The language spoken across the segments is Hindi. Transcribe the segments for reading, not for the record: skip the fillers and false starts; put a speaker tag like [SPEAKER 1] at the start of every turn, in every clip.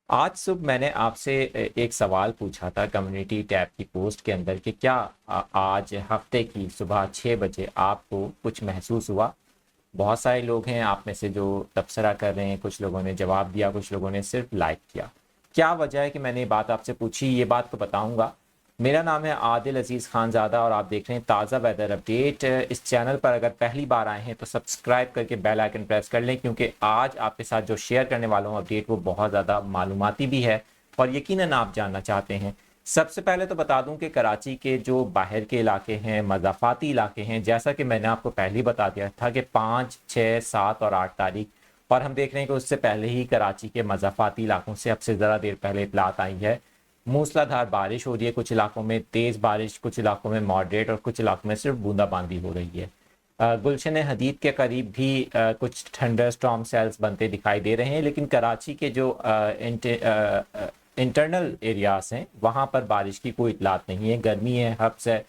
[SPEAKER 1] आज सुबह मैंने आपसे एक सवाल पूछा था कम्युनिटी टैब की पोस्ट के अंदर कि क्या आज हफ्ते की सुबह 6 बजे आपको कुछ महसूस हुआ। बहुत सारे लोग हैं आप में से जो तबसरा कर रहे हैं, कुछ लोगों ने जवाब दिया, कुछ लोगों ने सिर्फ लाइक किया। क्या वजह है कि मैंने ये बात आपसे पूछी, ये बात तो बताऊंगा। मेरा नाम है आदिल अजीज़ खानज़ादा और आप देख रहे हैं ताज़ा वेदर अपडेट। इस चैनल पर अगर पहली बार आए हैं तो सब्सक्राइब करके बेल आइकन प्रेस कर लें, क्योंकि आज आपके साथ जो शेयर करने वाला हूँ अपडेट वो बहुत ज़्यादा मालूमाती भी है और यकीनन आप जानना चाहते हैं। सबसे पहले तो बता दूं कि कराची के जो बाहर के इलाके हैं, मज़ाफ़ाती इलाके हैं, जैसा कि मैंने आपको पहले ही बता दिया था कि 5, 6, 7 और 8 तारीख, और हम देख रहे हैं कि उससे पहले ही कराची के मज़ाफ़ाती इलाकों से अब से ज़रा देर पहले इतलात आई है। मूसलाधार बारिश हो रही है, कुछ इलाकों में तेज़ बारिश, कुछ इलाकों में मॉडरेट और कुछ इलाकों में सिर्फ बूंदाबांदी हो रही है। गुलशन हदीद के करीब भी कुछ थंडर स्टॉर्म सेल्स बनते दिखाई दे रहे हैं, लेकिन कराची के जो इंटरनल एरियाज हैं वहाँ पर बारिश की कोई इतलात नहीं है। गर्मी है, हब्स है।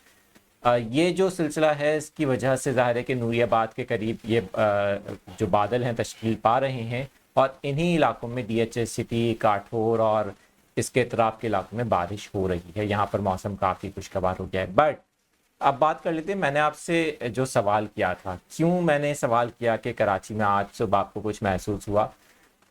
[SPEAKER 1] ये जो सिलसिला है इसकी वजह से ज़ाहिर है कि नूरियाबाद के करीब ये जो बादल हैं तश्कील पा रहे हैं और इन्हीं इलाकों में DHS सिटी, काठौर और इसके इतराफ़ के इलाकों में बारिश हो रही है। यहाँ पर मौसम काफ़ी खुशगवार हो गया है। बट अब बात कर लेते हैं, मैंने आपसे जो सवाल किया था, क्यों मैंने सवाल किया कि कराची में आज सुबह आपको कुछ महसूस हुआ।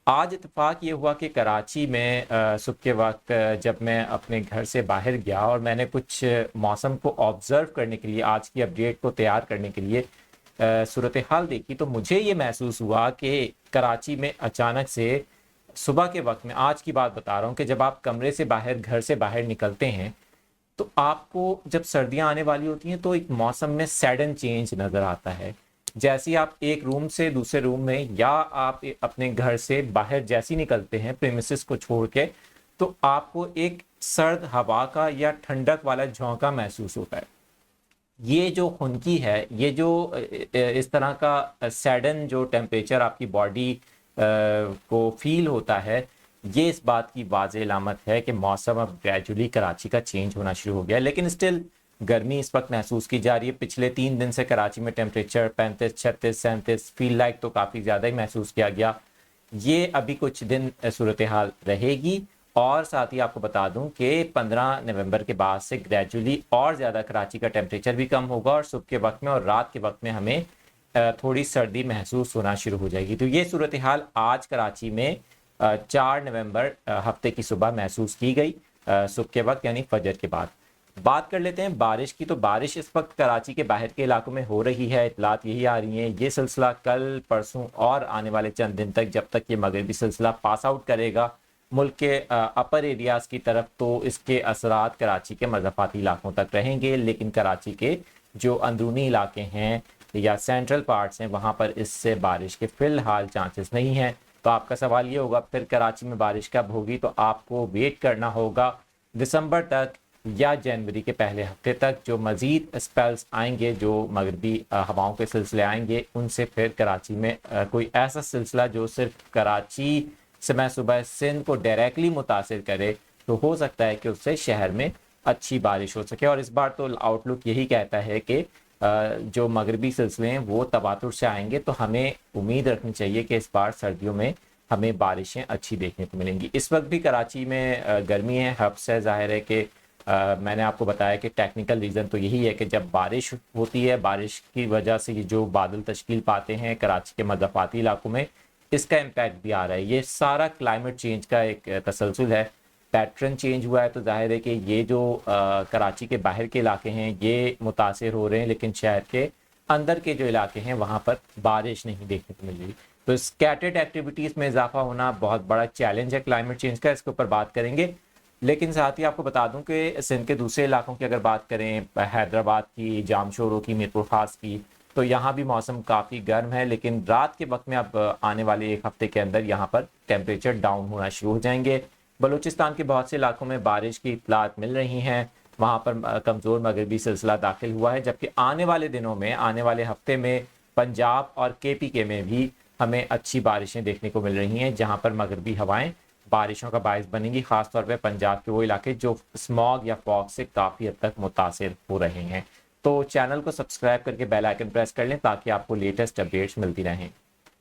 [SPEAKER 1] आज इत्तेफाक ये हुआ कि कराची में सुबह के वक्त जब मैं अपने घर से बाहर गया और मैंने कुछ मौसम को ऑब्ज़र्व करने के लिए, आज की अपडेट को तैयार करने के लिए सूरत हाल देखी, तो मुझे ये महसूस हुआ कि कराची में अचानक से सुबह के वक्त में, आज की बात बता रहा हूँ, कि जब आप कमरे से बाहर, घर से बाहर निकलते हैं तो आपको जब सर्दियां आने वाली होती हैं तो एक मौसम में सडन चेंज नज़र आता है। जैसे ही आप एक रूम से दूसरे रूम में या आप अपने घर से बाहर जैसे ही निकलते हैं प्रीमिसेस को छोड़ के, तो आपको एक सर्द हवा का या ठंडक वाला झोंका महसूस होता है। ये जो खुनकी है, ये जो इस तरह का सडन जो टेम्परेचर आपकी बॉडी को फील होता है, ये इस बात की वाज़ेह अलामत है कि मौसम अब ग्रेजुअली कराची का चेंज होना शुरू हो गया है। लेकिन स्टिल गर्मी इस वक्त महसूस की जा रही है। पिछले 3 दिन से कराची में टेम्परेचर 35, 36, 37 फील लाइक तो काफ़ी ज़्यादा ही महसूस किया गया। ये अभी कुछ दिन सूरत हाल रहेगी और साथ ही आपको बता दूं कि 15 नवंबर के बाद से ग्रेजुअली और ज़्यादा कराची का टेम्परेचर भी कम होगा और सुबह के वक्त में और रात के वक्त में हमें थोड़ी सर्दी महसूस होना शुरू हो जाएगी। तो ये सूरत हाल आज कराची में 4 नवंबर हफ्ते की सुबह महसूस की गई, सुबह के वक्त यानी फजर के बाद। बात कर लेते हैं बारिश की। तो बारिश इस वक्त कराची के बाहर के इलाकों में हो रही है, इतलात यही आ रही हैं। ये सिलसिला कल, परसों और आने वाले चंद दिन तक, जब तक ये मगरबी सिलसिला पास आउट करेगा मुल्क के अपर एरियाज़ की तरफ, तो इसके असरात कराची के मज़ाफ़ाती इलाकों तक रहेंगे। लेकिन कराची के जो अंदरूनी इलाके हैं या सेंट्रल पार्ट्स हैं वहाँ पर इससे बारिश के फ़िलहाल चांसेस नहीं हैं। तो आपका सवाल ये होगा फिर कराची में बारिश कब होगी, तो आपको वेट करना होगा दिसंबर तक या जनवरी के पहले हफ्ते तक। जो मज़ीद स्पेल्स आएंगे, जो मगरबी हवाओं के सिलसिले आएंगे, उनसे फिर कराची में कोई ऐसा सिलसिला जो सिर्फ कराची से मैं सुबह सिंध को डायरेक्टली मुतासिर करे, तो हो सकता है कि उससे शहर में अच्छी बारिश हो सके। और इस बार तो आउटलुक यही कहता है कि जो मगरबी सिलसिले हैं वो तबातुर से आएंगे, तो हमें उम्मीद रखनी चाहिए कि इस बार सर्दियों में हमें बारिशें अच्छी देखने को मिलेंगी। इस वक्त भी कराची में गर्मी है, हब्स है। ज़ाहिर है कि मैंने आपको बताया कि टेक्निकल रीज़न तो यही है कि जब बारिश होती है, बारिश की वजह से ये जो बादल तश्कील पाते हैं कराची के मज़ाफ़ाती इलाकों में, इसका इम्पैक्ट भी आ रहा है। ये सारा क्लाइमेट चेंज का एक तसलसल है, पैटर्न चेंज हुआ है। तो जाहिर है कि ये जो कराची के बाहर के इलाके हैं ये मुतासिर हो रहे हैं, लेकिन शहर के अंदर के जो इलाके हैं वहाँ पर बारिश नहीं देखने को मिल रही। तो स्कैटर्ड एक्टिविटीज़ में इजाफा होना बहुत बड़ा चैलेंज है क्लाइमेट चेंज का, इसके ऊपर बात करेंगे। लेकिन साथ ही आपको बता दूं कि सिंध के दूसरे इलाकों की अगर बात करें, हैदराबाद की, जामशोरों की, मीरपुर खास की, तो यहाँ भी मौसम काफ़ी गर्म है। लेकिन रात के वक्त में अब आने वाले एक हफ्ते के अंदर यहाँ पर टेम्परेचर डाउन होना शुरू हो जाएंगे। बलूचिस्तान के बहुत से इलाकों में बारिश की इतलात मिल रही हैं, वहाँ पर कमज़ोर मगरबी सिलसिला दाखिल हुआ है। जबकि आने वाले दिनों में, आने वाले हफ्ते में पंजाब और KPK में भी हमें अच्छी बारिशें देखने को मिल रही हैं, जहाँ पर मगरबी हवाएं बारिशों का बायस बनेंगी। खासतौर पे पंजाब के वो इलाके जो स्मॉग या फॉग से काफ़ी हद तक मुतासिर हो रहे हैं। तो चैनल को सब्सक्राइब करके बेल आइकन प्रेस कर लें ताकि आपको लेटेस्ट अपडेट्स मिलती रहें।